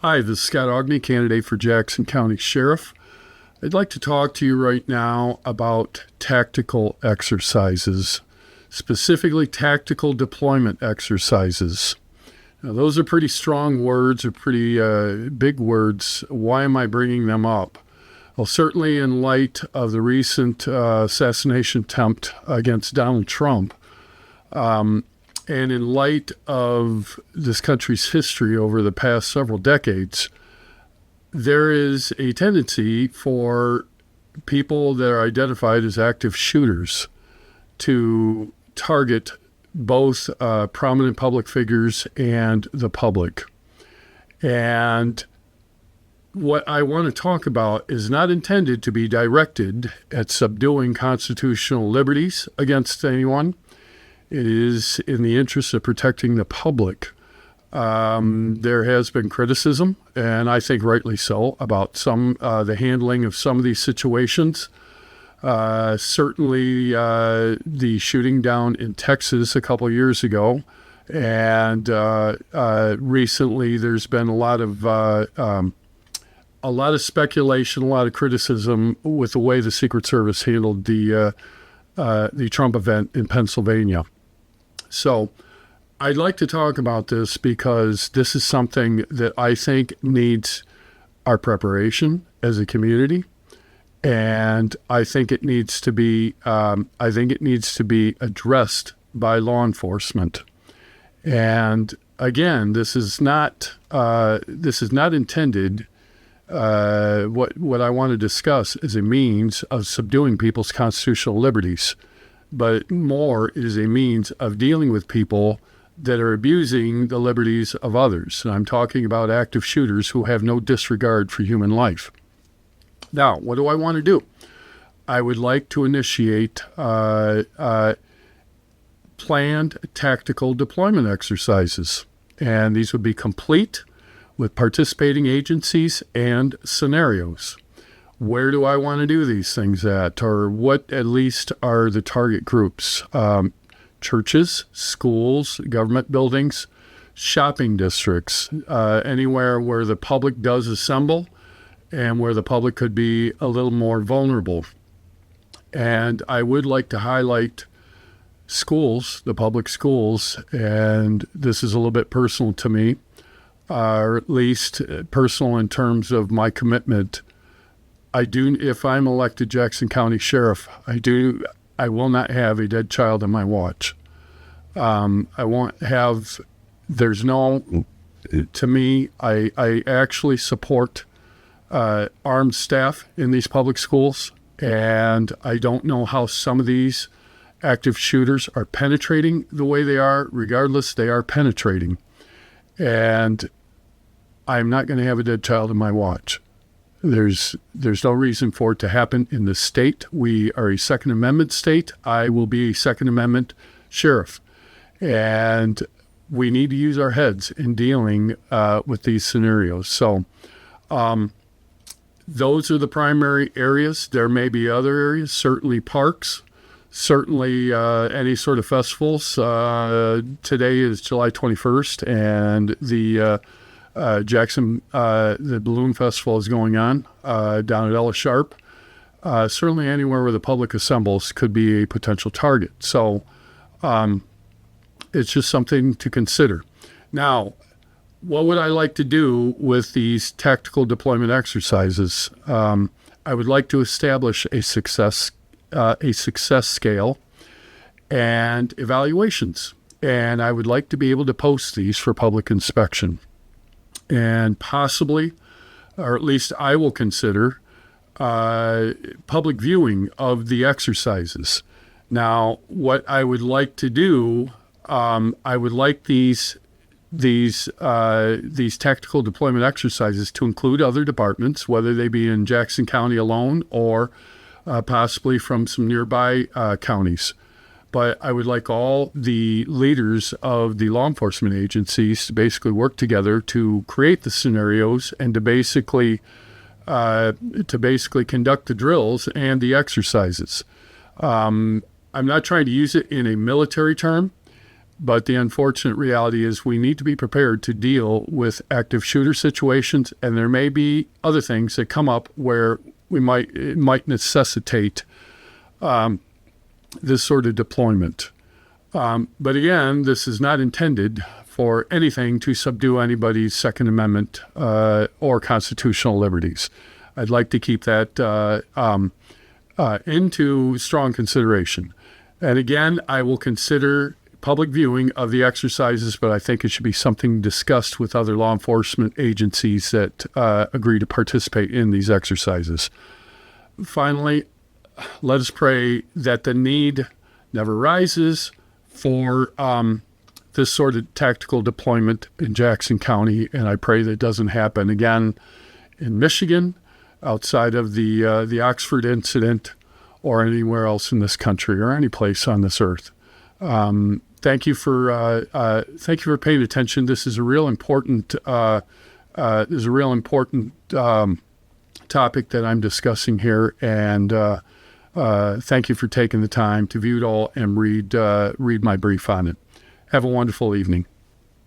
Hi, this is Scott Aughney, candidate for Jackson County Sheriff. I'd like to talk to you right now about tactical exercises, specifically tactical deployment exercises. Now, those are pretty strong words, or pretty big words. Why am I bringing them up? Well, certainly in light of the recent assassination attempt against Donald Trump, and in light of this country's history over the past several decades, there is a tendency for people that are identified as active shooters to target both prominent public figures and the public. And what I want to talk about is not intended to be directed at subduing constitutional liberties against anyone. It is in the interest of protecting the public. There has been criticism, and I think rightly so, about the handling of some of these situations. Certainly the shooting down in Texas a couple of years ago, and recently there's been a lot of speculation, a lot of criticism with the way the Secret Service handled the Trump event in Pennsylvania. So I'd like to talk about this because this is something that I think needs our preparation as a community, and I think it needs to be addressed by law enforcement. And again, this is not intended. What I want to discuss is a means of subduing people's constitutional liberties, but more is a means of dealing with people that are abusing the liberties of others. And I'm talking about active shooters who have no disregard for human life. Now, what do I want to do? I would like to initiate planned tactical deployment exercises. And these would be complete with participating agencies and scenarios. Where do I want to do these things at, or what at least are the target groups? Churches, schools, government buildings, shopping districts, anywhere where the public does assemble and where the public could be a little more vulnerable. And I would like to highlight schools, the public schools, and this is a little bit personal to me, or at least personal in terms of my commitment. If I'm elected Jackson County Sheriff, I will not have a dead child on my watch. To me, I actually support armed staff in these public schools, and I don't know how some of these active shooters are penetrating the way they are. Regardless, they are penetrating. And I'm not going to have a dead child on my watch. There's no reason for it to happen in the state. We are a Second Amendment state. I will be a Second Amendment sheriff. And we need to use our heads in dealing with these scenarios. So those are the primary areas. There may be other areas, certainly parks, certainly any sort of festivals. Today is July 21st, and the Jackson, the Balloon Festival is going on down at Ella Sharp. Certainly anywhere where the public assembles could be a potential target. So it's just something to consider. Now, what would I like to do with these tactical deployment exercises? I would like to establish a success scale and evaluations. And I would like to be able to post these for public inspection. And possibly, or at least I will consider, public viewing of the exercises. Now, what I would like to do, I would like these tactical deployment exercises to include other departments, whether they be in Jackson County alone or possibly from some nearby counties. But I would like all the leaders of the law enforcement agencies to basically work together to create the scenarios and to basically conduct the drills and the exercises. I'm not trying to use it in a military term, But the unfortunate reality is we need to be prepared to deal with active shooter situations, and there may be other things that come up where it might necessitate this sort of deployment. But again, this is not intended for anything to subdue anybody's Second Amendment or constitutional liberties. I'd like to keep that into strong consideration. And again, I will consider public viewing of the exercises, but I think it should be something discussed with other law enforcement agencies that agree to participate in these exercises. Finally, let us pray that the need never rises for this sort of tactical deployment in Jackson County, and I pray that it doesn't happen again in Michigan, outside of the Oxford incident, or anywhere else in this country or any place on this earth. Thank you for paying attention. This is a real important topic that I'm discussing here, and thank you for taking the time to view it all and read my brief on it. Have a wonderful evening.